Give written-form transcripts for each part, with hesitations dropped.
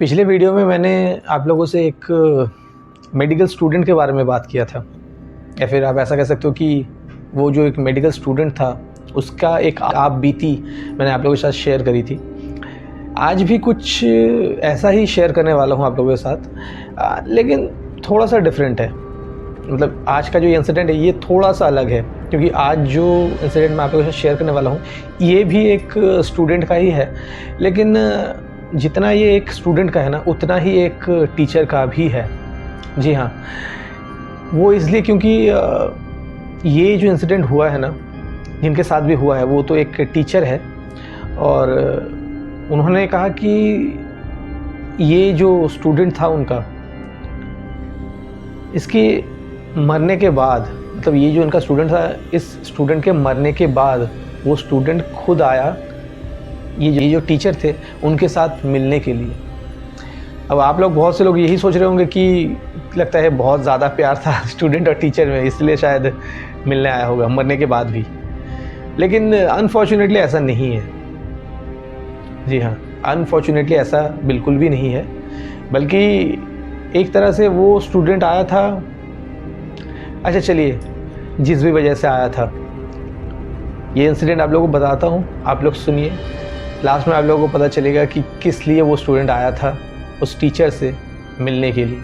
पिछले वीडियो में मैंने आप लोगों से एक मेडिकल स्टूडेंट के बारे में बात किया था, या फिर आप ऐसा कह सकते हो कि वो जो एक मेडिकल स्टूडेंट था उसका एक आप बीती मैंने आप लोगों के साथ शेयर करी थी। आज भी कुछ ऐसा ही शेयर करने वाला हूँ आप लोगों के साथ, लेकिन थोड़ा सा डिफरेंट है। मतलब आज का जो इंसिडेंट है ये थोड़ा सा अलग है, क्योंकि आज जो इंसिडेंट मैं आप लोगों के साथ शेयर करने वाला हूँ ये भी एक स्टूडेंट का ही है, लेकिन जितना ये एक स्टूडेंट का है ना उतना ही एक टीचर का भी है। जी हाँ, वो इसलिए क्योंकि ये जो इंसिडेंट हुआ है ना, जिनके साथ भी हुआ है वो तो एक टीचर है, और उन्होंने कहा कि ये जो स्टूडेंट था उनका, इसके मरने के बाद, मतलब ये जो इनका स्टूडेंट था, इस स्टूडेंट के मरने के बाद वो स्टूडेंट खुद आया ये जो टीचर थे उनके साथ मिलने के लिए। अब आप लोग बहुत से लोग यही सोच रहे होंगे कि लगता है बहुत ज़्यादा प्यार था स्टूडेंट और टीचर में, इसलिए शायद मिलने आया होगा मरने के बाद भी, लेकिन अनफॉर्चुनेटली ऐसा नहीं है। जी हाँ, अनफॉर्चुनेटली ऐसा बिल्कुल भी नहीं है, बल्कि एक तरह से वो स्टूडेंट आया था। अच्छा चलिए, जिस भी वजह से आया था ये इंसिडेंट आप लोगों को बताता हूँ, आप लोग सुनिए। लास्ट में आप लोगों को पता चलेगा कि किस लिए वो स्टूडेंट आया था उस टीचर से मिलने के लिए।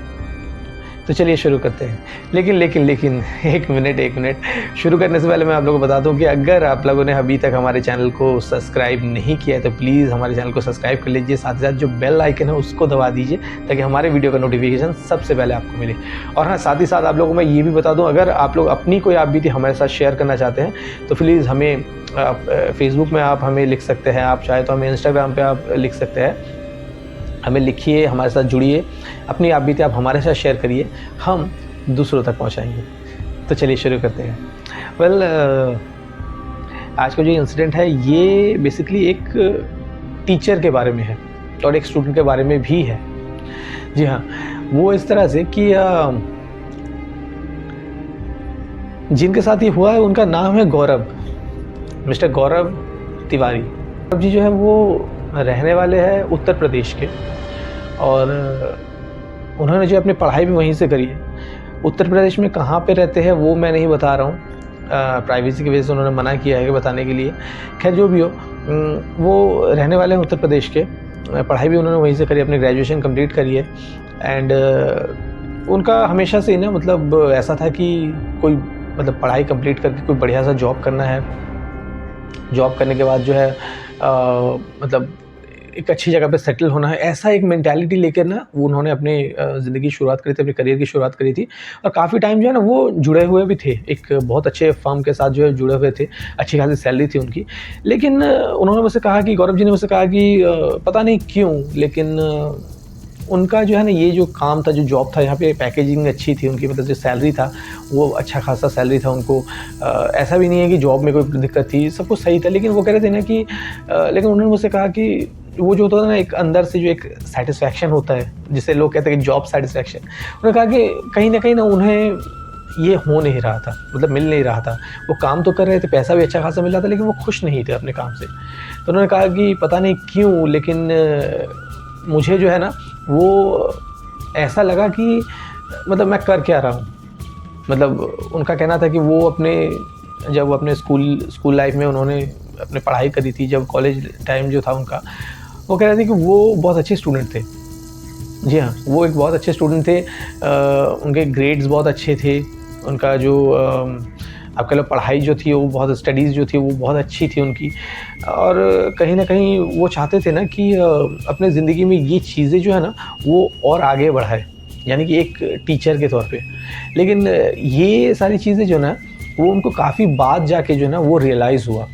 तो चलिए शुरू करते हैं। लेकिन एक मिनट, शुरू करने से पहले मैं आप लोगों को बता दूं कि अगर आप लोगों ने अभी तक हमारे चैनल को सब्सक्राइब नहीं किया है तो प्लीज़ हमारे चैनल को सब्सक्राइब कर लीजिए, साथ ही साथ जो बेल आइकन है उसको दबा दीजिए ताकि हमारे वीडियो का नोटिफिकेशन सबसे पहले आपको मिले। और हाँ, साथ ही साथ आप लोगों को मैं ये भी बता दूँ, अगर आप लोग अपनी कोई आप बीती हमारे साथ शेयर करना चाहते हैं तो प्लीज़ हमें फेसबुक में आप हमें लिख सकते हैं, आप चाहे तो हमें इंस्टाग्राम पर आप लिख सकते हैं, हमें लिखिए, हमारे साथ जुड़िए, अपनी आप बीते आप हमारे साथ शेयर करिए, हम दूसरों तक पहुंचाएंगे। तो चलिए शुरू करते हैं। वेल, आज का जो इंसिडेंट है ये बेसिकली एक टीचर के बारे में है और एक स्टूडेंट के बारे में भी है। जी हाँ, वो इस तरह से कि जिनके साथ ये हुआ है उनका नाम है गौरव, मिस्टर गौरव तिवारी। गौरव जी जो है वो रहने वाले हैं उत्तर प्रदेश के, और उन्होंने जो अपनी पढ़ाई भी वहीं से करी है। उत्तर प्रदेश में कहाँ पे रहते हैं वो मैं नहीं बता रहा हूँ, प्राइवेसी की वजह से उन्होंने मना किया है कि बताने के लिए। खैर जो भी हो, वो रहने वाले हैं उत्तर प्रदेश के, पढ़ाई भी उन्होंने वहीं से करी, अपनी ग्रेजुएशन कंप्लीट करी है। एंड उनका हमेशा से ही ना, मतलब ऐसा था कि कोई मतलब पढ़ाई कंप्लीट करके कोई बढ़िया सा जॉब करना है, जॉब करने के बाद जो है मतलब एक अच्छी जगह पे सेटल होना है, ऐसा एक मेंटालिटी लेकर ना उन्होंने अपने ज़िंदगी की शुरुआत करी थी, अपने करियर की शुरुआत करी थी। और काफ़ी टाइम जो है ना वो जुड़े हुए भी थे, एक बहुत अच्छे फर्म के साथ जो है जुड़े हुए थे, अच्छी खासी सैलरी थी उनकी। लेकिन उन्होंने मुझसे कहा कि, गौरव जी ने मुझसे कहा कि पता नहीं क्यों, लेकिन उनका जो है ना ये जो काम था, जो जॉब था, यहाँ पे पैकेजिंग अच्छी थी उनकी, मतलब जो सैलरी था वो अच्छा खासा सैलरी था उनको। ऐसा भी नहीं है कि जॉब में कोई दिक्कत थी, सब कुछ सही था। लेकिन वो कह रहे थे ना कि लेकिन उन्होंने मुझसे कहा कि वो जो होता है ना एक अंदर से जो एक सेटिस्फैक्शन होता है, जिसे लोग कहते हैं कि जॉब सेटिस्फैक्शन, उन्होंने कहा कि कहीं ना उन्हें ये हो नहीं रहा था, मतलब मिल नहीं रहा था। वो काम तो कर रहे थे, पैसा भी अच्छा खासा मिल रहा था, लेकिन वो खुश नहीं थे अपने काम से। तो उन्होंने कहा कि पता नहीं क्यों, लेकिन मुझे जो है ना वो ऐसा लगा कि मतलब मैं कर क्या रहा हूँ। मतलब उनका कहना था कि वो जब अपने स्कूल लाइफ में उन्होंने अपने पढ़ाई करी थी, जब कॉलेज टाइम जो था उनका, वो कह रहे थे कि वो बहुत अच्छे स्टूडेंट थे। जी हाँ, वो एक बहुत अच्छे स्टूडेंट थे, उनके ग्रेड्स बहुत अच्छे थे, उनका जो आप कह लो पढ़ाई जो थी वो बहुत, स्टडीज़ जो थी वो बहुत अच्छी थी उनकी। और कहीं ना कहीं वो चाहते थे ना कि अपने ज़िंदगी में ये चीज़ें जो है ना वो और आगे बढ़ाए, यानी कि एक टीचर के तौर पे। लेकिन ये सारी चीज़ें जो ना वो उनको काफ़ी बाद जाके जो है ना वो रियलाइज़ हुआ।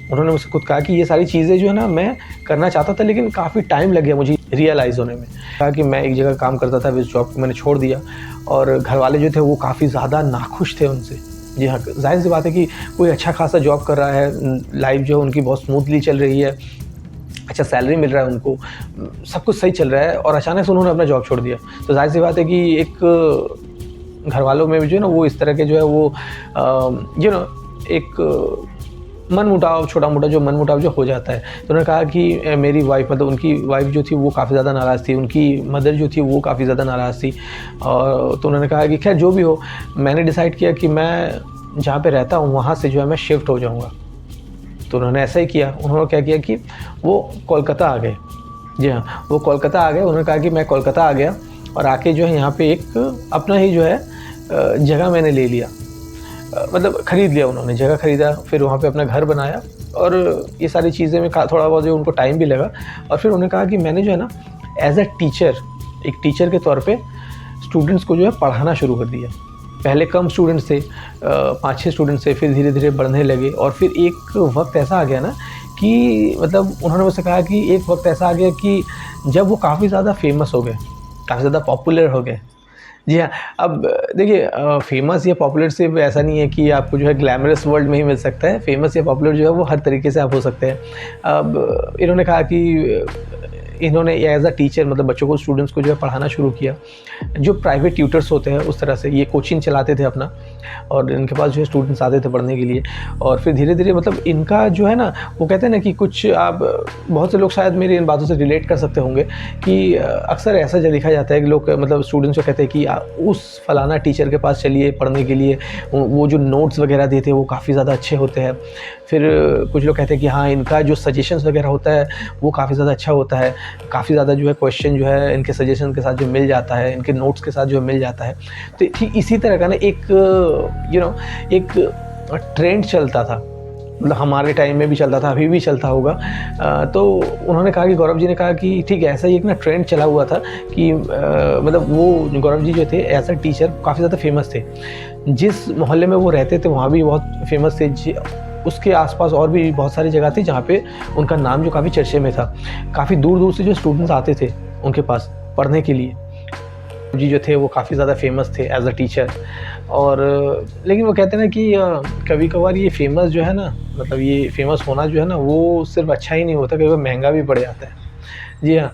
उन्होंने मुझसे खुद कहा कि ये सारी चीज़ें जो है ना मैं करना चाहता था, लेकिन काफ़ी टाइम लग गया मुझे रियलाइज़ होने में। कहा कि मैं एक जगह काम करता था, इस जॉब को मैंने छोड़ दिया, और घर वाले जो थे वो काफ़ी ज़्यादा नाखुश थे उनसे। जी हाँ, जाहिर सी बात है कि कोई अच्छा खासा जॉब कर रहा है, लाइफ जो है उनकी बहुत स्मूथली चल रही है, अच्छा सैलरी मिल रहा है उनको, सब कुछ सही चल रहा है, और अचानक से उन्होंने अपना जॉब छोड़ दिया। तो जाहिर सी बात है कि एक घर वालों में भी जो है ना वो इस तरह के जो है वो एक मनमुटाव, छोटा-मोटा जो मनमुटाव जो हो जाता है। तो उन्होंने कहा कि मेरी वाइफ़, मतलब उनकी वाइफ़ जो थी वो काफ़ी ज़्यादा नाराज़ थी, उनकी मदर जो थी वो काफ़ी ज़्यादा नाराज़ थी। और तो उन्होंने कहा कि खैर जो भी हो, मैंने डिसाइड किया कि मैं जहाँ पे रहता हूँ वहाँ से जो है मैं शिफ्ट हो जाऊँगा। तो उन्होंने ऐसा ही किया। उन्होंने क्या किया कि वो कोलकाता आ गए। जी हाँ, वो कोलकाता आ गए। उन्होंने कहा कि मैं कोलकाता आ गया और आके जो है यहाँ पे एक अपना ही जो है जगह मैंने ले लिया। मतलब ख़रीद लिया, उन्होंने जगह ख़रीदा, फिर वहाँ पे अपना घर बनाया और ये सारी चीज़ें में थोड़ा बहुत जो उनको टाइम भी लगा। और फिर उन्होंने कहा कि मैंने जो है ना एज़ अ टीचर, एक टीचर के तौर पे स्टूडेंट्स को जो है पढ़ाना शुरू कर दिया। पहले कम स्टूडेंट्स थे, 5-6 स्टूडेंट्स थे, फिर धीरे-धीरे बढ़ने लगे और फिर एक वक़्त ऐसा आ गया ना कि मतलब उन्होंने मुझसे कहा कि एक वक़्त ऐसा आ गया कि जब वो काफ़ी ज़्यादा फ़ेमस हो गए, काफ़ी ज़्यादा पॉपुलर हो गए। जी हाँ, अब देखिए फ़ेमस या पॉपुलर सिर्फ़ ऐसा नहीं है कि आपको जो है ग्लैमरस वर्ल्ड में ही मिल सकता है। फ़ेमस या पॉपुलर जो है वो हर तरीके से आप हो सकते हैं। अब इन्होंने कहा कि इन्होंने एज़ अ टीचर मतलब बच्चों को, स्टूडेंट्स को जो है पढ़ाना शुरू किया। जो प्राइवेट ट्यूटर्स होते हैं उस तरह से ये कोचिंग चलाते थे अपना, और इनके पास जो है स्टूडेंट्स आते थे पढ़ने के लिए। और फिर धीरे-धीरे मतलब इनका जो है ना, वो कहते हैं ना कि कुछ आप, बहुत से लोग शायद मेरी इन बातों से रिलेट कर सकते होंगे कि अक्सर ऐसा जो देखा जाता है कि लोग मतलब स्टूडेंट्स को कहते हैं कि उस फलाना टीचर के पास चलिए पढ़ने के लिए, वो जो नोट्स वगैरह देते हैं वो काफ़ी ज़्यादा अच्छे होते हैं। फिर कुछ लोग कहते हैं कि हाँ, इनका जो सजेशंस वगैरह होता है वो काफ़ी ज़्यादा अच्छा होता है, काफ़ी ज़्यादा जो है क्वेश्चन जो है इनके सजेशन के साथ जो मिल जाता है, इनके नोट्स के साथ जो मिल जाता है। तो ठीक इसी तरह का ना एक एक ट्रेंड चलता था, मतलब हमारे टाइम में भी चलता था, अभी भी चलता होगा। तो उन्होंने कहा कि गौरव जी ने कहा कि ठीक है, ऐसा ही एक ना ट्रेंड चला हुआ था कि मतलब वो गौरव जी जो थे एज अ टीचर काफ़ी ज़्यादा फेमस थे। जिस मोहल्ले में वो रहते थे वहाँ भी बहुत फेमस थे। उसके आसपास और भी बहुत सारी जगह थी जहाँ पे उनका नाम जो काफ़ी चर्चे में था। काफ़ी दूर दूर से जो स्टूडेंट्स आते थे उनके पास पढ़ने के लिए। जी जो थे वो काफ़ी ज़्यादा फेमस थे एज अ टीचर। और लेकिन वो कहते हैं ना कि कभी कभार ये फेमस जो है ना, मतलब ये फेमस होना जो है ना, वो सिर्फ अच्छा ही नहीं होता, कभी कभी महंगा भी पड़ जाता है। जी हाँ,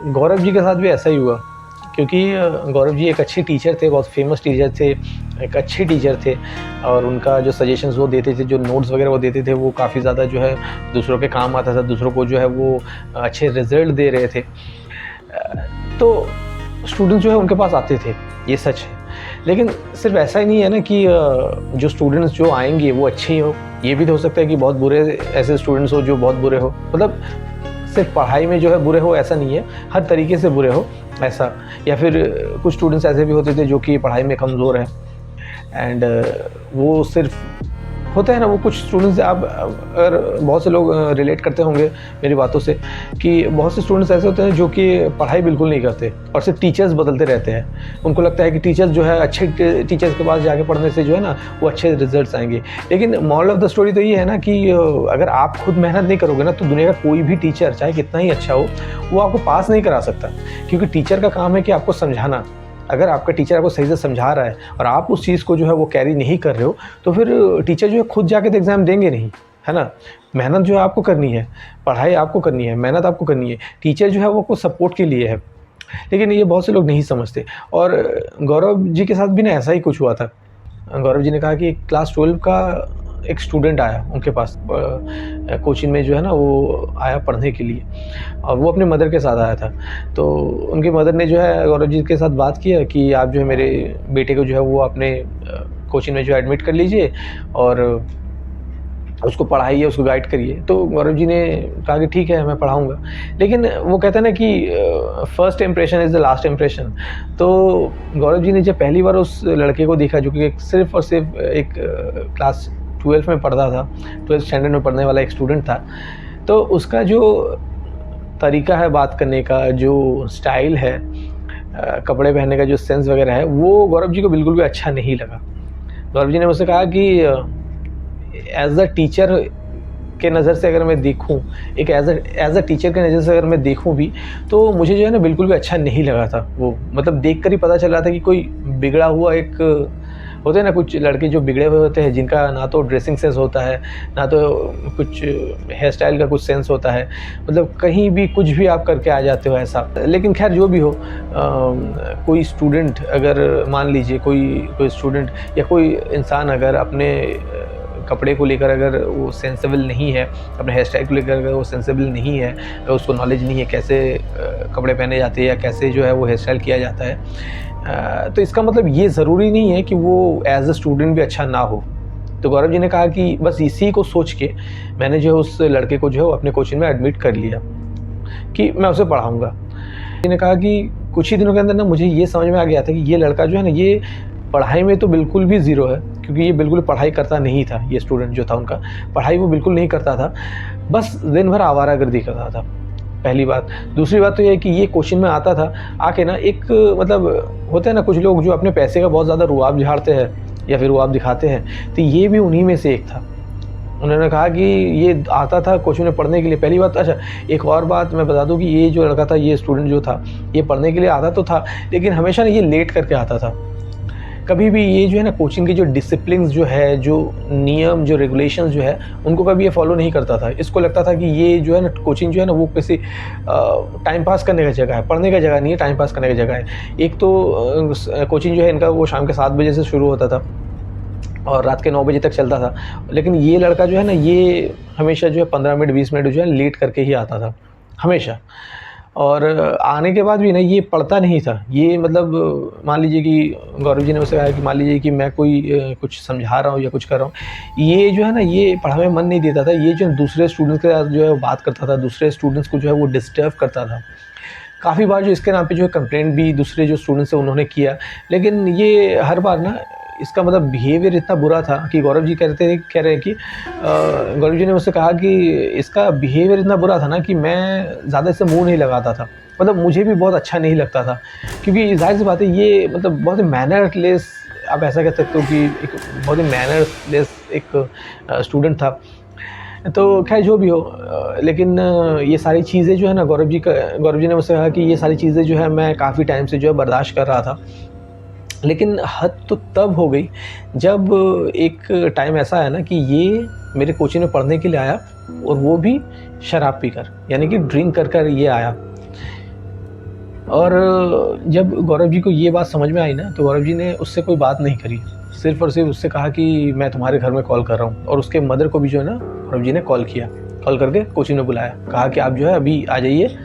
गौरव जी के साथ भी ऐसा ही हुआ, क्योंकि गौरव जी एक अच्छे टीचर थे, बहुत फेमस टीचर थे, एक अच्छे टीचर थे। और उनका जो सजेशंस वो देते थे, जो नोट्स वगैरह वो देते थे, वो काफ़ी ज़्यादा जो है दूसरों के काम आता था, दूसरों को जो है वो अच्छे रिज़ल्ट दे रहे थे। तो स्टूडेंट्स जो है उनके पास आते थे, ये सच है। लेकिन सिर्फ ऐसा ही नहीं है ना कि जो स्टूडेंट्स जो आएंगे वो अच्छे ही हो, ये भी तो हो सकता है कि बहुत बुरे ऐसे स्टूडेंट्स हो जो बहुत बुरे हो। मतलब सिर्फ पढ़ाई में जो है बुरे हो ऐसा नहीं है, हर तरीके से बुरे हो ऐसा। या फिर कुछ स्टूडेंट्स ऐसे भी होते थे जो कि पढ़ाई में कमज़ोर हैं, एंड वो सिर्फ होता है ना, वो कुछ स्टूडेंट्स, आप अगर बहुत से लोग रिलेट करते होंगे मेरी बातों से, कि बहुत से स्टूडेंट्स ऐसे होते हैं जो कि पढ़ाई बिल्कुल नहीं करते और सिर्फ टीचर्स बदलते रहते हैं। उनको लगता है कि टीचर्स जो है, अच्छे टीचर्स के पास जाके पढ़ने से जो है ना वो अच्छे रिजल्ट्स आएंगे। लेकिन मॉरल ऑफ द स्टोरी तो ये है ना कि अगर आप खुद मेहनत नहीं करोगे ना, तो दुनिया का कोई भी टीचर चाहे कितना ही अच्छा हो, वो आपको पास नहीं करा सकता। क्योंकि टीचर का काम है कि आपको समझाना। अगर आपका टीचर आपको सही से समझा रहा है और आप उस चीज़ को जो है वो कैरी नहीं कर रहे हो, तो फिर टीचर जो है खुद जाके तो एग्ज़ाम देंगे नहीं, है ना। मेहनत जो है आपको करनी है, पढ़ाई आपको करनी है, मेहनत आपको करनी है। टीचर जो है वो आपको सपोर्ट के लिए है। लेकिन ये बहुत से लोग नहीं समझते। और गौरव जी के साथ भी ना ऐसा ही कुछ हुआ था। गौरव जी ने कहा कि क्लास 12 का एक स्टूडेंट आया उनके पास, कोचिंग में जो है ना वो आया पढ़ने के लिए, और वो अपने मदर के साथ आया था। तो उनकी मदर ने जो है गौरव जी के साथ बात किया कि आप जो है मेरे बेटे को जो है वो अपने कोचिंग में जो एडमिट कर लीजिए और उसको पढ़ाइए, उसको गाइड करिए। तो गौरव जी ने कहा कि ठीक है, मैं पढ़ाऊँगा। लेकिन वो कहते हैं ना कि first impression is the last impression. तो गौरव जी ने जब पहली बार उस लड़के को देखा, जो कि सिर्फ़ और सिर्फ एक क्लास 12 में पढ़ता था, 12th स्टैंडर्ड में पढ़ने वाला एक स्टूडेंट था, तो उसका जो तरीका है बात करने का, जो स्टाइल है, कपड़े पहनने का जो सेंस वगैरह है, वो गौरव जी को बिल्कुल भी अच्छा नहीं लगा। गौरव जी ने मुझसे कहा कि एज़ अ टीचर के नज़र से अगर मैं देखूं, एक एज़ अ टीचर के नज़र से अगर मैं देखूं भी, तो मुझे जो है ना बिल्कुल भी अच्छा नहीं लगा था वो। मतलब देख कर ही पता चल रहा था कि कोई बिगड़ा हुआ, एक होते हैं ना कुछ लड़के जो बिगड़े हुए होते हैं, जिनका ना तो ड्रेसिंग सेंस होता है, ना तो कुछ हेयर स्टाइल का कुछ सेंस होता है। मतलब कहीं भी कुछ भी आप करके आ जाते हो ऐसा। लेकिन खैर जो भी हो, कोई स्टूडेंट अगर मान लीजिए कोई स्टूडेंट या कोई इंसान अगर अपने कपड़े को लेकर अगर वो सेंसिबल नहीं है, अपने हेयर स्टाइल को लेकर अगर वो सेंसिबल नहीं है, अगर उसको नॉलेज नहीं है कैसे कपड़े पहने जाते हैं या कैसे जो है वो हेयर स्टाइल किया जाता है, तो इसका मतलब ये ज़रूरी नहीं है कि वो एज अ स्टूडेंट भी अच्छा ना हो। तो गौरव जी ने कहा कि बस इसी को सोच के मैंने जो है उस लड़के को जो है अपने कोचिंग में एडमिट कर लिया कि मैं उसे पढ़ाऊँगा। मैंने कहा कि कुछ ही दिनों के अंदर ना मुझे ये समझ में आ गया था कि ये लड़का जो है ना ये पढ़ाई में तो बिल्कुल भी ज़ीरो है, क्योंकि ये बिल्कुल पढ़ाई करता नहीं था। ये स्टूडेंट जो था उनका पढ़ाई वो बिल्कुल नहीं करता था, बस दिन भर आवारागर्दी करता था, पहली बात। दूसरी बात तो ये है कि ये कोचिंग में आता था, आके ना एक मतलब होते हैं ना कुछ लोग जो अपने पैसे का बहुत ज़्यादा रुआब झाड़ते हैं या फिर रुआब दिखाते हैं, तो ये भी उन्हीं में से एक था। उन्होंने कहा कि ये आता था कोचिंग में पढ़ने के लिए, पहली बात। अच्छा, एक और बात मैं बता दूं कि ये जो लड़का था, ये स्टूडेंट जो था, ये पढ़ने के लिए आता तो था, लेकिन हमेशा ना ये लेट करके आता था। कभी भी ये जो है ना कोचिंग की जो डिसिप्लिन जो है, जो नियम, जो रेगुलेशंस जो है, उनको कभी ये फॉलो नहीं करता था। इसको लगता था कि ये जो है ना कोचिंग जो है ना वो किसी टाइम पास करने का जगह है, पढ़ने का जगह नहीं है, टाइम पास करने का जगह है। एक तो कोचिंग जो है इनका वो शाम के 7 बजे से शुरू होता था और रात के 9 बजे तक चलता था, लेकिन ये लड़का जो है ना ये हमेशा जो है 15 मिनट 20 मिनट जो है लेट करके ही आता था, हमेशा। और आने के बाद भी ना ये पढ़ता नहीं था। ये मतलब मान लीजिए कि गौरव जी ने उसे कहा कि मान लीजिए कि मैं कोई कुछ समझा रहा हूँ या कुछ कर रहा हूँ, ये जो है ना ये पढ़ाई में मन नहीं देता था। ये जो दूसरे स्टूडेंट्स के साथ जो है वो बात करता था, दूसरे स्टूडेंट्स को जो है वो डिस्टर्ब करता था। काफ़ी बार जो इसके नाम पे जो है कंप्लेंट भी दूसरे जो स्टूडेंट्स हैं उन्होंने किया, लेकिन ये हर बार ना इसका मतलब बिहेवियर इतना बुरा था कि गौरव जी कह रहे हैं कि गौरव जी ने मुझसे कहा कि इसका बिहेवियर इतना बुरा था ना कि मैं ज़्यादा इससे मुँह नहीं लगाता था। मतलब मुझे भी बहुत अच्छा नहीं लगता था, क्योंकि ज़ाहिर सी बात है ये मतलब बहुत ही मैनरलेस, आप ऐसा कह सकते हो कि एक बहुत ही मैनरलेस एक स्टूडेंट था। तो खैर जो भी हो, लेकिन ये सारी चीज़ें जो है ना गौरव जी ने मुझसे कहा कि ये सारी चीज़ें जो है मैं काफ़ी टाइम से जो है बर्दाश्त कर रहा था, लेकिन हद तो तब हो गई जब एक टाइम ऐसा आया ना कि ये मेरे कोचिंग में पढ़ने के लिए आया, और वो भी शराब पीकर, यानी कि ड्रिंक कर कर ये आया। और जब गौरव जी को ये बात समझ में आई ना, तो गौरव जी ने उससे कोई बात नहीं करी, सिर्फ़ और सिर्फ उससे कहा कि मैं तुम्हारे घर में कॉल कर रहा हूँ। और उसके मदर को भी जो है ना गौरव जी ने कॉल किया, कॉल करके कोचिंग में बुलाया, कहा कि आप जो है अभी आ जाइए,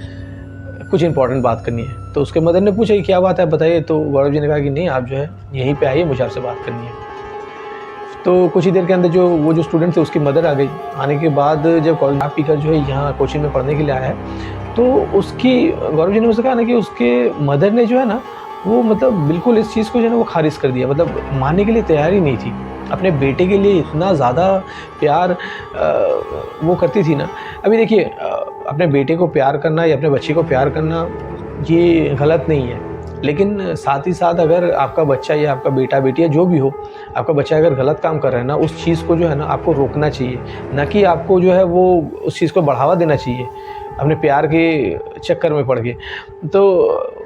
कुछ इंपॉर्टेंट बात करनी है। तो उसके मदर ने पूछा कि क्या बात है बताइए। तो गौरव जी ने कहा कि नहीं, आप जो है यहीं पे आइए, मुझे आपसे बात करनी है। तो कुछ ही देर के अंदर जो वो जो स्टूडेंट थे उसकी मदर आ गई। आने के बाद जब कॉलेज पीकर जो है यहाँ कोचिंग में पढ़ने के लिए आया है, तो उसकी गौरव जी ने मुझसे कहा ना कि उसके मदर ने जो है ना वो मतलब बिल्कुल इस चीज़ को जो है ना वो खारिज कर दिया, मतलब मानने के लिए तैयार ही नहीं थी। अपने बेटे के लिए इतना ज़्यादा प्यार वो करती थी ना। अभी देखिए, अपने बेटे को प्यार करना या अपने बच्चे को प्यार करना ये गलत नहीं है, लेकिन साथ ही साथ अगर आपका बच्चा या आपका बेटा बेटी या जो भी हो, आपका बच्चा अगर गलत काम कर रहा है ना, उस चीज़ को जो है ना आपको रोकना चाहिए, ना कि आपको जो है वो उस चीज़ को बढ़ावा देना चाहिए अपने प्यार के चक्कर में पड़ के। तो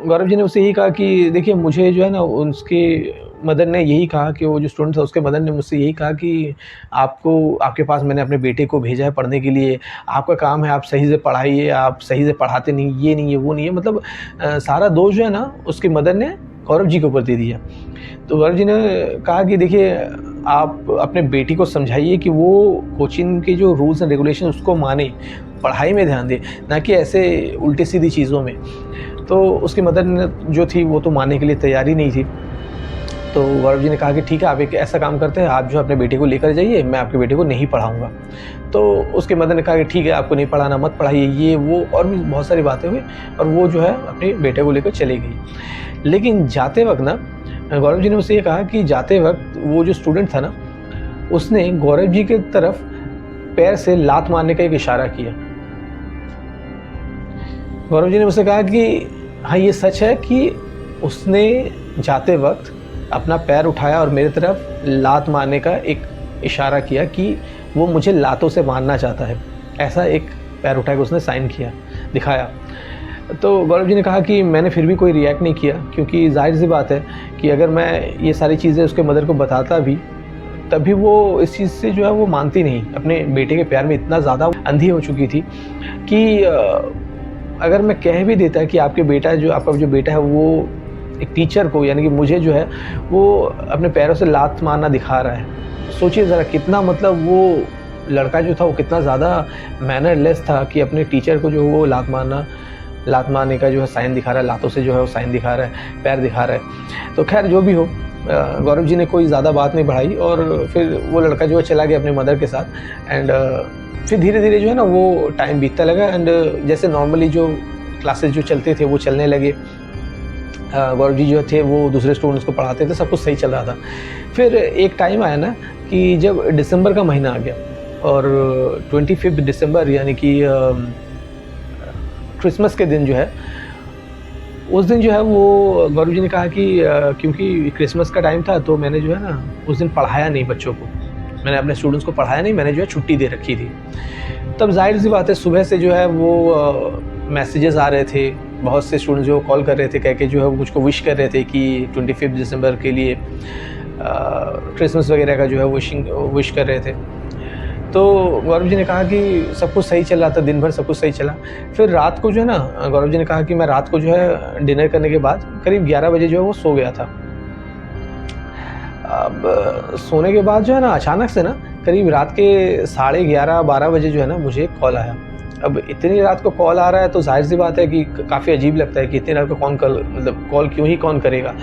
गौरव जी ने उससे यही कहा कि देखिए, मुझे जो है ना उसके मदर ने यही कहा कि वो जो स्टूडेंट था उसके मदर ने मुझसे यही कहा कि आपके पास मैंने अपने बेटे को भेजा है पढ़ने के लिए, आपका काम है आप सही से पढ़ाइए, आप सही से पढ़ाते नहीं, ये नहीं है वो नहीं है। मतलब सारा दोष जो है ना उसकी मदर ने गौरव जी के ऊपर दे दिया। तो गौरव जी ने कहा कि देखिए, आप अपने बेटी को समझाइए कि वो कोचिंग के जो रूल्स एंड रेगुलेशन उसको माने, पढ़ाई में ध्यान दे, ना कि ऐसे उल्टी सीधी चीज़ों में। तो उसकी मदर ने जो थी वो तो मानने के लिए तैयार ही नहीं थी। तो गौरव जी ने कहा कि ठीक है, आप एक ऐसा काम करते हैं, आप जो अपने बेटे को लेकर जाइए, मैं आपके बेटे को नहीं पढ़ाऊँगा। तो उसके मदर ने कहा कि ठीक है, आपको नहीं पढ़ाना, मत पढ़ाइए, ये वो और भी बहुत सारी बातें हुई, और वो जो है अपने बेटे को लेकर चली गई। लेकिन जाते वक्त ना गौरव जी ने मुझसे ये कहा कि जाते वक्त वो जो स्टूडेंट था ना, उसने गौरव जी की तरफ पैर से लात मारने का एक इशारा किया। गौरव जी ने मुझसे कहा कि हाँ, ये सच है कि उसने जाते वक्त अपना पैर उठाया और मेरी तरफ लात मारने का एक इशारा किया कि वो मुझे लातों से मारना चाहता है। ऐसा एक पैर उठा के उसने साइन किया, दिखाया। तो गौरव जी ने कहा कि मैंने फिर भी कोई रिएक्ट नहीं किया, क्योंकि जाहिर सी बात है कि अगर मैं ये सारी चीज़ें उसके मदर को बताता भी, तभी वो इस चीज़ से जो है वो मानती नहीं। अपने बेटे के प्यार में इतना ज़्यादा अंधी हो चुकी थी कि अगर मैं कह भी देता कि आपका जो बेटा है वो एक टीचर को यानी कि मुझे जो है वो अपने पैरों से लात मारना दिखा रहा है। सोचिए ज़रा कितना मतलब वो लड़का जो था वो कितना ज़्यादा मैनरलेस था कि अपने टीचर को जो वो लात मारने का जो है साइन दिखा रहा है, लातों से जो है वो साइन दिखा रहा है, पैर दिखा रहा है। तो खैर जो भी हो, गौरव जी ने कोई ज़्यादा बात नहीं बढ़ाई और फिर वो लड़का जो है चला गया अपने मदर के साथ। एंड फिर धीरे धीरे जो है ना वो टाइम बीतता लगा एंड जैसे नॉर्मली जो क्लासेस जो चलते थे वो चलने लगे। गौरव जी जो थे वो दूसरे स्टूडेंट्स को पढ़ाते थे, सब कुछ सही चल रहा था। फिर एक टाइम आया ना कि जब दिसंबर का महीना आ गया और 25 दिसंबर यानी कि क्रिसमस के दिन जो है, उस दिन जो है वो गौरव जी ने कहा कि क्योंकि क्रिसमस का टाइम था तो मैंने जो है ना उस दिन पढ़ाया नहीं बच्चों को, मैंने अपने स्टूडेंट्स को पढ़ाया नहीं, मैंने जो है छुट्टी दे रखी थी। तब जाहिर सी बात है सुबह से जो है वो मैसेजेस आ रहे थे, बहुत से स्टूडेंट्स जो कॉल कर रहे थे कह के जो है वो मुझको विश कर रहे थे कि 25 दिसंबर के लिए क्रिसमस वगैरह का जो है विश कर रहे थे। तो गौरव जी ने कहा कि सब कुछ सही चल रहा था, दिन भर सब कुछ सही चला। फिर रात को जो है ना गौरव जी ने कहा कि मैं रात को जो है डिनर करने के बाद करीब 11 बजे जो है वो सो गया था। अब सोने के बाद जो है ना अचानक से ना करीब रात के 11:30-12 बजे जो है ना मुझे कॉल आया। अब इतनी रात को कॉल आ रहा है तो जाहिर सी बात है कि काफ़ी अजीब लगता है कि इतनी रात को कॉल क्यों ही कौन करेगा।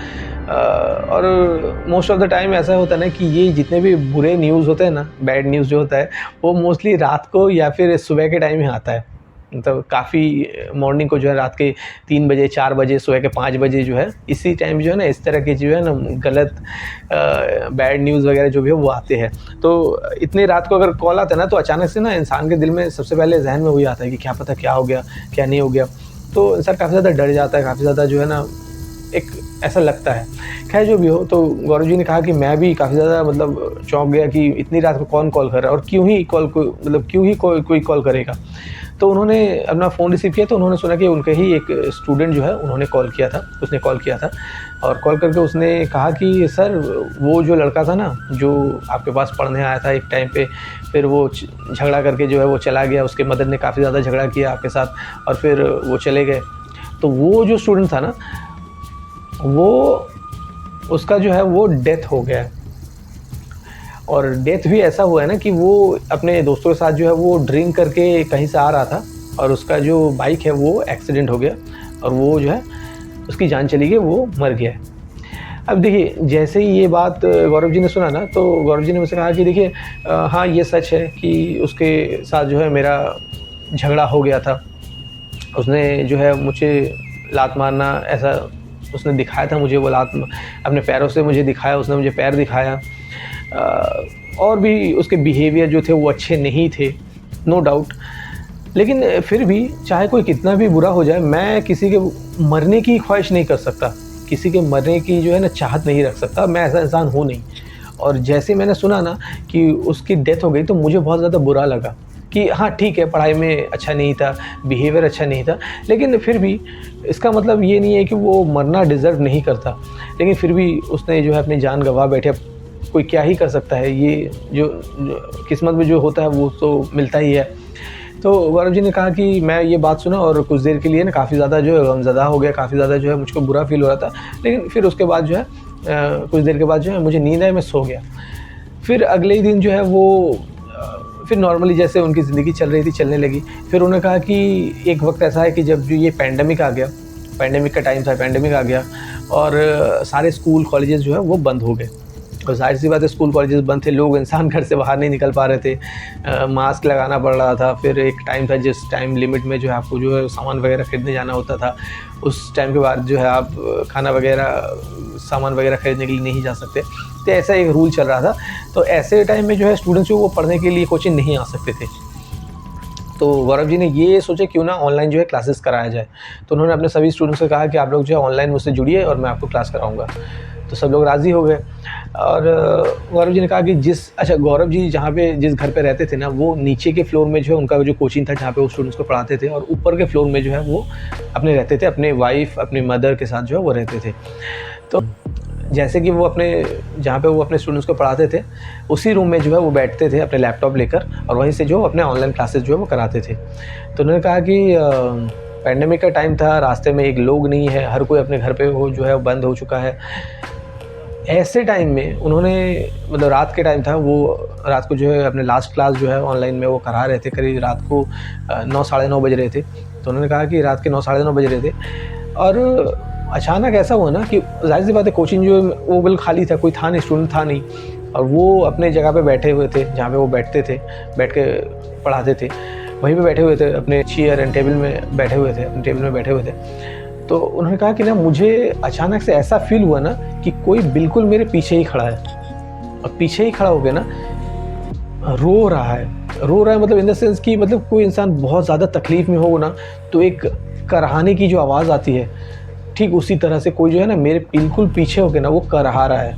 और मोस्ट ऑफ द टाइम ऐसा होता है ना कि ये जितने भी बुरे न्यूज़ होते हैं ना, बैड न्यूज़ जो होता है वो मोस्टली रात को या फिर सुबह के टाइम ही आता है। मतलब काफ़ी मॉर्निंग को जो है रात के 3 बजे 4 बजे सुबह के 5 बजे जो है इसी टाइम जो है ना इस तरह के जो है ना गलत बैड न्यूज़ वगैरह जो भी है वो आते हैं। तो इतनी रात को अगर कॉल आता है ना तो अचानक से ना इंसान के दिल में सबसे पहले जहन में वही आता है कि क्या पता क्या हो गया क्या नहीं हो गया। तो इंसान काफ़ी ज़्यादा डर जाता है, काफ़ी ज़्यादा जो है ना एक ऐसा लगता है। खैर जो भी हो, तो गौरव जी ने कहा कि मैं भी काफ़ी ज़्यादा मतलब चौंक गया कि इतनी रात को कौन कॉल कर रहा है और क्यों ही कोई कॉल करेगा। तो उन्होंने अपना फ़ोन रिसीव किया तो उन्होंने सुना कि उनके ही एक स्टूडेंट जो है उन्होंने कॉल किया था, उसने कॉल किया था और कॉल करके उसने कहा कि सर वो जो लड़का था ना जो आपके पास पढ़ने आया था एक टाइम पे, फिर वो झगड़ा करके जो है वो चला गया, उसके मदर ने काफ़ी ज़्यादा झगड़ा किया आपके साथ और फिर वो चले गए। तो वो जो स्टूडेंट था ना वो उसका जो है वो डेथ हो गया है। और डेथ भी ऐसा हुआ है ना कि वो अपने दोस्तों के साथ जो है वो ड्रिंक करके कहीं से आ रहा था और उसका जो बाइक है वो एक्सीडेंट हो गया और वो जो है उसकी जान चली गई, वो मर गया है। अब देखिए जैसे ही ये बात गौरव जी ने सुना ना तो गौरव जी ने मुझसे कहा कि देखिए हाँ ये सच है कि उसके साथ जो है मेरा झगड़ा हो गया था, उसने जो है मुझे लात मारना ऐसा उसने दिखाया था, मुझे वो लात अपने पैरों से मुझे दिखाया, उसने मुझे पैर दिखाया। और भी उसके बिहेवियर जो थे वो अच्छे नहीं थे, नो डाउट। लेकिन फिर भी चाहे कोई कितना भी बुरा हो जाए, मैं किसी के मरने की ख्वाहिश नहीं कर सकता, किसी के मरने की जो है ना चाहत नहीं रख सकता, मैं ऐसा इंसान हूँ नहीं। और जैसे मैंने सुना ना कि उसकी डेथ हो गई तो मुझे बहुत ज़्यादा बुरा लगा कि हाँ ठीक है पढ़ाई में अच्छा नहीं था, बिहेवियर अच्छा नहीं था, लेकिन फिर भी इसका मतलब ये नहीं है कि वो मरना डिज़र्व नहीं करता। लेकिन फिर भी उसने जो है अपनी जान गंवा बैठे, कोई क्या ही कर सकता है, ये जो किस्मत में जो होता है वो तो मिलता ही है। तो गौरव जी ने कहा कि मैं ये बात सुना और कुछ देर के लिए ना काफ़ी ज़्यादा जो है गमज़दा हो गया, काफ़ी ज़्यादा जो है मुझको बुरा फील हो रहा था। लेकिन फिर उसके बाद जो है कुछ देर के बाद जो है मुझे नींद आई, मैं सो गया। फिर अगले ही दिन जो है वो फिर नॉर्मली जैसे उनकी ज़िंदगी चल रही थी चलने लगी। फिर उन्होंने कहा कि एक वक्त ऐसा है कि जब जो ये पैंडेमिक आ गया, पैंडेमिक का टाइम था, पैंडेमिक आ गया और सारे स्कूल कॉलेजेस जो है वो बंद हो गए। और जाहिर सी बात है स्कूल कॉलेजेस बंद थे, लोग इंसान घर से बाहर नहीं निकल पा रहे थे, मास्क लगाना पड़ रहा था। फिर एक टाइम था जिस टाइम लिमिट में जो है आपको जो है सामान वगैरह खरीदने जाना होता था, उस टाइम के बाद जो है आप खाना वगैरह सामान वगैरह खरीदने के लिए नहीं जा सकते। तो ऐसा एक रूल चल रहा था। तो ऐसे टाइम में जो है स्टूडेंट्स जो वो पढ़ने के लिए कोचिंग नहीं आ सकते थे। तो गौरव जी ने ये सोचा क्यों ना ऑनलाइन जो है क्लासेस कराया जाए। तो उन्होंने अपने सभी स्टूडेंट्स को कहा कि आप लोग जो है ऑनलाइन मुझसे जुड़िए और मैं आपको क्लास कराऊंगा। तो सब लोग राज़ी हो गए और गौरव जी ने कहा कि गौरव जी जिस घर पे रहते थे ना वो नीचे के फ्लोर में जो है उनका जो कोचिंग था जहाँ पे वो स्टूडेंट्स को पढ़ाते थे, और ऊपर के फ्लोर में जो है वो अपने रहते थे, अपने वाइफ अपनी मदर के साथ जो है वो रहते थे। तो जैसे कि वो जहाँ पे वो अपने स्टूडेंट्स को पढ़ाते थे उसी रूम में जो है वो बैठते थे अपने लैपटॉप लेकर और वहीं से जो अपने ऑनलाइन क्लासेस जो है वो कराते थे। तो उन्होंने कहा कि पैंडेमिक का टाइम था, रास्ते में एक लोग नहीं है, हर कोई अपने घर पे हो जो है बंद हो चुका है। ऐसे टाइम में उन्होंने मतलब रात के टाइम था, वो रात को जो है अपने लास्ट क्लास जो है ऑनलाइन में वो करा रहे थे, करीब रात को 9 साढ़े 9 बज रहे थे। तो उन्होंने कहा कि रात के 9 साढ़े 9 बज रहे थे और अचानक ऐसा हुआ ना कि ज़ाहिर सी बात है कोचिंग जो वो बिल्कुल खाली था, कोई था नहीं, स्टूडेंट था नहीं, और वो अपने जगह पे बैठे हुए थे जहाँ पे वो बैठते थे, बैठ के पढ़ाते थे, वहीं पे बैठे हुए थे, अपने चेयर एंड टेबल में बैठे हुए थे, अपने टेबल में बैठे हुए थे। तो उन्होंने कहा कि ना मुझे अचानक से ऐसा फील हुआ ना कि कोई बिल्कुल मेरे पीछे ही खड़ा है, और पीछे ही खड़ा हो गया ना रो रहा है मतलब इन द सेंस कि मतलब कोई इंसान बहुत ज़्यादा तकलीफ़ में हो ना तो एक कराहने की जो आवाज़ आती है, ठीक उसी तरह से कोई जो है ना मेरे बिल्कुल पीछे हो के ना वो कराहा रहा है।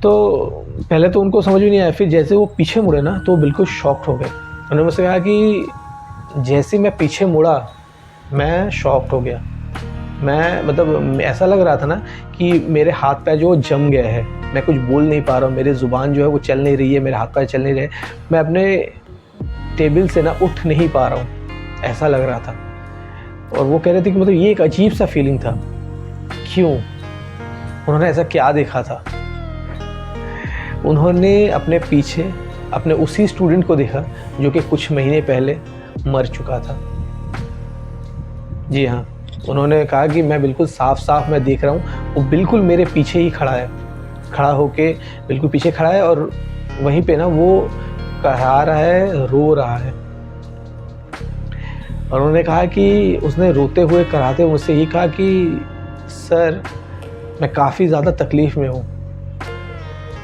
तो पहले तो उनको समझ में नहीं आया, फिर जैसे वो पीछे मुड़े ना तो वो बिल्कुल शॉक्ड हो गए। उन्होंने मुझसे कहा कि जैसे मैं पीछे मुड़ा मैं शॉक्ड हो गया। मैं मतलब ऐसा लग रहा था ना कि मेरे हाथ पैर जो जम गए हैं, मैं कुछ बोल नहीं पा रहा हूँ, मेरी ज़ुबान जो है वो चल नहीं रही है, मेरे हाथ पैर चल नहीं रहे, मैं अपने टेबल से ना उठ नहीं पा रहा हूँ, ऐसा लग रहा था। और वो कह रहे थे कि मतलब ये एक अजीब सा फीलिंग था, क्यों, उन्होंने ऐसा क्या देखा था। उन्होंने अपने पीछे अपने उसी स्टूडेंट को देखा जो कि कुछ महीने पहले मर चुका था। जी हाँ, उन्होंने कहा कि मैं बिल्कुल साफ मैं देख रहा हूँ, वो बिल्कुल मेरे पीछे ही खड़ा है, खड़ा होके बिल्कुल पीछे खड़ा है, और वहीं पे ना वो कहा रहा है, रो रहा है। और उन्होंने कहा कि उसने रोते हुए कराते हुए मुझसे ये कहा कि सर मैं काफ़ी ज़्यादा तकलीफ़ में हूँ,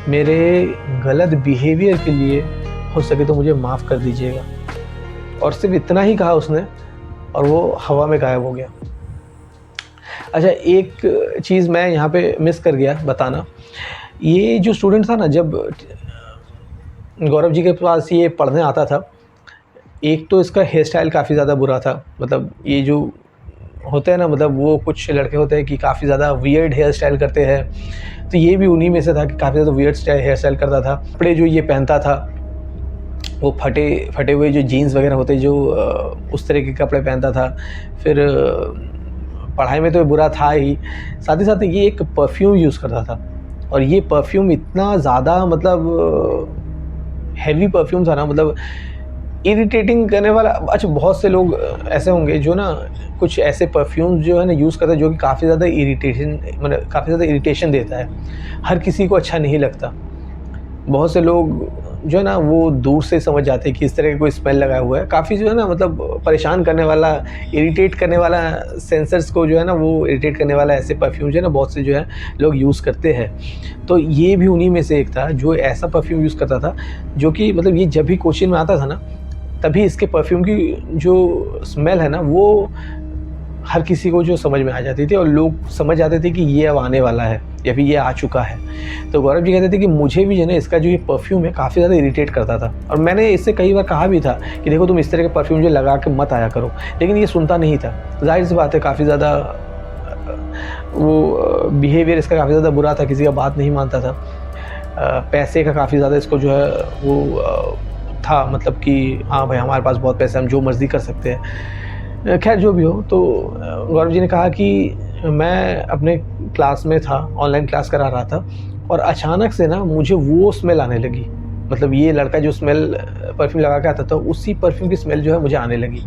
मेरे गलत बिहेवियर के लिए हो सके तो मुझे माफ़ कर दीजिएगा। और सिर्फ इतना ही कहा उसने, और वो हवा में गायब हो गया। अच्छा, एक चीज़ मैं यहाँ पे मिस कर गया बताना, ये जो स्टूडेंट था ना, जब गौरव जी के पास ये पढ़ने आता था, एक तो इसका हेयर स्टाइल काफ़ी ज़्यादा बुरा था, मतलब ये जो होते हैं ना, मतलब वो कुछ लड़के होते हैं कि काफ़ी ज़्यादा वियर्ड हेयर स्टाइल करते हैं, तो ये भी उन्हीं में से था कि काफ़ी ज़्यादा वियर्ड हेयर स्टाइल करता था। कपड़े जो ये पहनता था वो फटे हुए जो जीन्स वगैरह होते जो उस तरह के कपड़े पहनता था। फिर पढ़ाई में तो बुरा था ही, साथ ही साथ ये एक परफ्यूम यूज़ करता था, और ये परफ्यूम इतना ज़्यादा मतलब हैवी परफ्यूम था ना, मतलब इरिटेटिंग करने वाला। अच्छा, बहुत से लोग ऐसे होंगे जो ना कुछ ऐसे परफ्यूम्स जो है ना यूज़ करते हैं जो कि काफ़ी ज़्यादा मतलब काफ़ी ज़्यादा इरिटेशन देता है, हर किसी को अच्छा नहीं लगता। बहुत से लोग जो है ना वो दूर से समझ जाते हैं कि इस तरह का कोई स्मेल लगा हुआ है, काफ़ी जो है ना मतलब परेशान करने वाला, इरिटेट करने वाला, सेंसर्स को जो है ना वो इरिटेट करने वाला ऐसे परफ्यूम जो है ना बहुत से जो है लोग यूज़ करते हैं। तो ये भी उन्हीं में से एक था जो ऐसा परफ्यूम यूज़ करता था, जो कि मतलब ये जब भी कोचिंग में आता था ना तभी इसके परफ्यूम की जो स्मेल है ना वो हर किसी को जो समझ में आ जाती थी, और लोग समझ जाते थे कि ये अब आने वाला है या फिर ये आ चुका है। तो गौरव जी कहते थे कि मुझे भी जो है इसका जो ये परफ्यूम है काफ़ी ज़्यादा इरिटेट करता था, और मैंने इससे कई बार कहा भी था कि देखो तुम इस तरह के परफ्यूम जो लगा के मत आया करो, लेकिन ये सुनता नहीं था। जाहिर सी बात है काफ़ी ज़्यादा वो बिहेवियर इसका काफ़ी ज़्यादा बुरा था, किसी का बात नहीं मानता था, पैसे का काफ़ी ज़्यादा इसको जो है वो था, मतलब कि हाँ भाई हमारे पास बहुत पैसे, हम जो मर्ज़ी कर सकते हैं। खैर जो भी हो, तो गौरव जी ने कहा कि मैं अपने क्लास में था, ऑनलाइन क्लास करा रहा था, और अचानक से ना मुझे वो स्मेल आने लगी, मतलब ये लड़का जो स्मेल परफ्यूम लगा के आता था उसी परफ्यूम की स्मेल जो है मुझे आने लगी।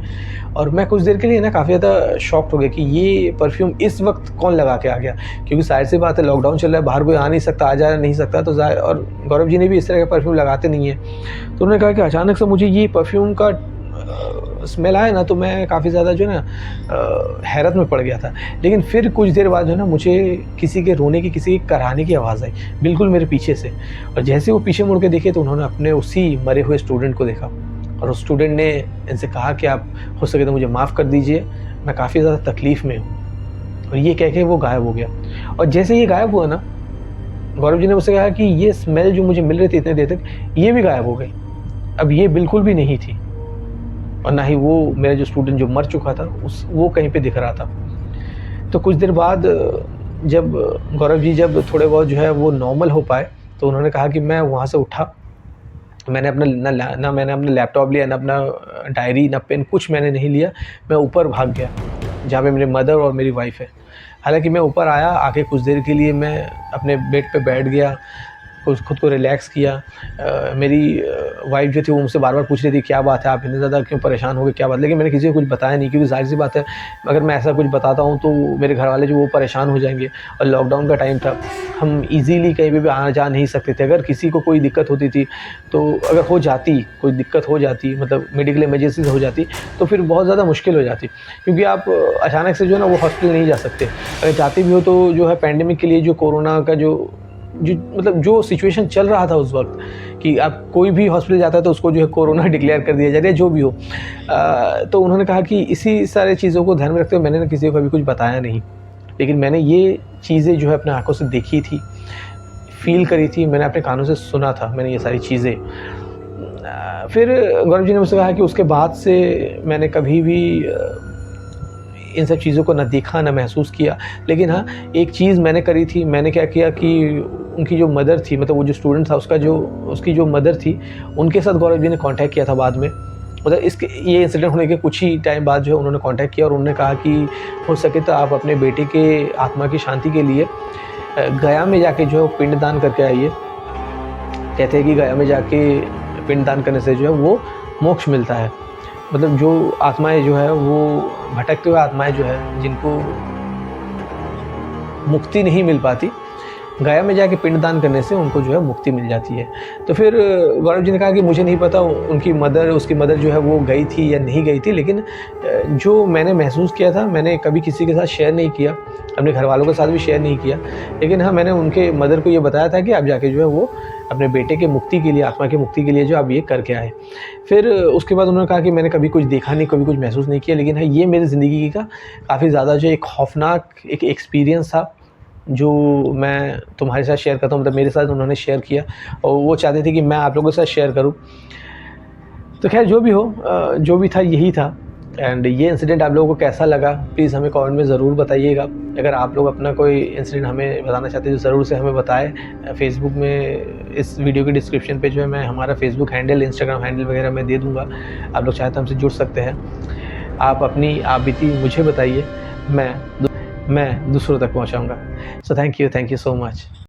और मैं कुछ देर के लिए ना काफ़ी ज़्यादा शॉक्ड हो गया कि ये परफ्यूम इस वक्त कौन लगा के आ गया, क्योंकि जाहिर सी बात है लॉकडाउन चल रहा है, बाहर कोई आ नहीं सकता, आ जा नहीं सकता, तो और गौरव जी ने भी इस तरह का परफ्यूम लगाते नहीं हैं। तो उन्होंने कहा कि अचानक से मुझे ये परफ्यूम का स्मेल आया ना, तो मैं काफ़ी ज़्यादा जो है ना हैरत में पड़ गया था। लेकिन फिर कुछ देर बाद जो है ना मुझे किसी के रोने की, किसी के कराहने की आवाज़ आई बिल्कुल मेरे पीछे से, और जैसे वो पीछे मुड़ के देखे तो उन्होंने अपने उसी मरे हुए स्टूडेंट को देखा, और उस स्टूडेंट ने इनसे कहा कि आप हो सके तो मुझे माफ़ कर दीजिए, मैं काफ़ी ज़्यादा तकलीफ़ में हूँ। और ये कह के वो गायब हो गया। और जैसे ये गायब हुआ ना, गौरव जी ने मुझसे कहा कि ये स्मेल जो मुझे मिल रही थी इतने देर तक, ये भी गायब हो गई। अब ये बिल्कुल भी नहीं थी, और ना ही वो मेरा जो स्टूडेंट जो मर चुका था वो कहीं पे दिख रहा था। तो कुछ देर बाद जब गौरव जी जब थोड़े बहुत जो है वो नॉर्मल हो पाए, तो उन्होंने कहा कि मैं वहाँ से उठा मैंने अपना ना मैंने अपना लैपटॉप लिया, ना अपना डायरी, ना पेन, कुछ मैंने नहीं लिया। मैं ऊपर भाग गया जहाँ पे मेरे मदर और मेरी वाइफ़ है। हालाँकि मैं ऊपर आया, आके कुछ देर के लिए मैं अपने बेड पे बैठ गया, खुद को रिलैक्स किया। मेरी वाइफ़ जो थी वो मुझसे बार-बार पूछ रही थी, क्या बात है, आप इतने ज़्यादा क्यों परेशान हो गए, क्या बात? लेकिन मैंने किसी को कुछ बताया नहीं, क्योंकि ज़ाहिर-सी बात है, अगर मैं ऐसा कुछ बताता हूँ तो मेरे घरवाले जो वो परेशान हो जाएँगे। और लॉकडाउन का टाइम था, हम ईज़िली कहीं पे भी आ-जा नहीं सकते थे। अगर किसी को कोई दिक्कत होती थी, तो अगर हो जाती, कोई दिक्कत हो जाती, मतलब मेडिकल इमरजेंसी हो जाती, तो फिर बहुत ज़्यादा मुश्किल हो जाती। क्योंकि आप अचानक से जो है ना वो हॉस्पिटल नहीं जा सकते। अगर जाते भी हो तो जो है पैंडेमिक के लिए, जो कोरोना का जो मतलब जो सिचुएशन चल रहा था उस वक़्त, कि आप कोई भी हॉस्पिटल जाता है तो उसको जो है कोरोना डिक्लेयर कर दिया जा रहा है, जो भी हो। तो उन्होंने कहा कि इसी सारी चीज़ों को ध्यान में रखते हुए मैंने ना किसी को कभी कुछ बताया नहीं। लेकिन मैंने ये चीज़ें जो है अपने आँखों से देखी थी, फ़ील करी थी, मैंने अपने कानों से सुना था, मैंने ये सारी चीज़ें। फिर गौरव जी ने मुझसे कहा कि उसके बाद से मैंने कभी भी इन सब चीज़ों को ना देखा, ना महसूस किया। लेकिन हाँ, एक चीज़ मैंने करी थी, मैंने क्या किया कि उनकी जो मदर थी, मतलब वो जो स्टूडेंट था उसकी जो मदर थी, उनके साथ गौरव जी ने कॉन्टैक्ट किया था बाद में। मतलब ये इंसिडेंट होने के कुछ ही टाइम बाद जो है उन्होंने कॉन्टैक्ट किया और उन्होंने कहा कि हो सके तो आप अपने बेटे के आत्मा की शांति के लिए गया में जाके जो है वो पिंडदान करके आइए। कहते हैं कि गया में जाके पिंडदान करने से जो है वो मोक्ष मिलता है। मतलब जो आत्माएँ जो है वो भटकते हुए आत्माएँ जो है जिनको मुक्ति नहीं मिल पाती, गया में जाके पिंडदान करने से उनको जो है मुक्ति मिल जाती है। तो फिर गौरव जी ने कहा कि मुझे नहीं पता उसकी मदर जो है वो गई थी या नहीं गई थी, लेकिन जो मैंने महसूस किया था, मैंने कभी किसी के साथ शेयर नहीं किया, अपने घरवालों के साथ भी शेयर नहीं किया। लेकिन हाँ, मैंने उनके मदर को ये बताया था कि आप जाके जो है वो अपने बेटे की मुक्ति के लिए, आत्मा की मुक्ति के लिए जो आप ये करके आए। फिर उसके बाद उन्होंने कहा कि मैंने कभी कुछ देखा नहीं, कभी कुछ महसूस नहीं किया, लेकिन हाँ, ये मेरी ज़िंदगी का काफ़ी ज़्यादा जो एक खौफ़नाक एक एक्सपीरियंस था, जो मैं तुम्हारे साथ शेयर करता हूँ। मतलब मेरे साथ उन्होंने शेयर किया और वो चाहते थे कि मैं आप लोगों के साथ शेयर करूँ। तो खैर जो भी हो, जो भी था यही था। एंड ये इंसिडेंट आप लोगों को कैसा लगा, प्लीज़ हमें कमेंट में ज़रूर बताइएगा। अगर आप लोग अपना कोई इंसिडेंट हमें बताना चाहते हैं तो ज़रूर से हमें बताएं। फेसबुक में इस वीडियो के डिस्क्रिप्शन पे जो है मैं हमारा फेसबुक हैंडल, इंस्टाग्राम हैंडल वगैरह मैं दे दूँगा। आप लोग चाहें तो हमसे जुड़ सकते हैं। आप अपनी आप बीती मुझे बताइए, मैं दूसरों तक पहुँचाऊँगा। So thank you so much.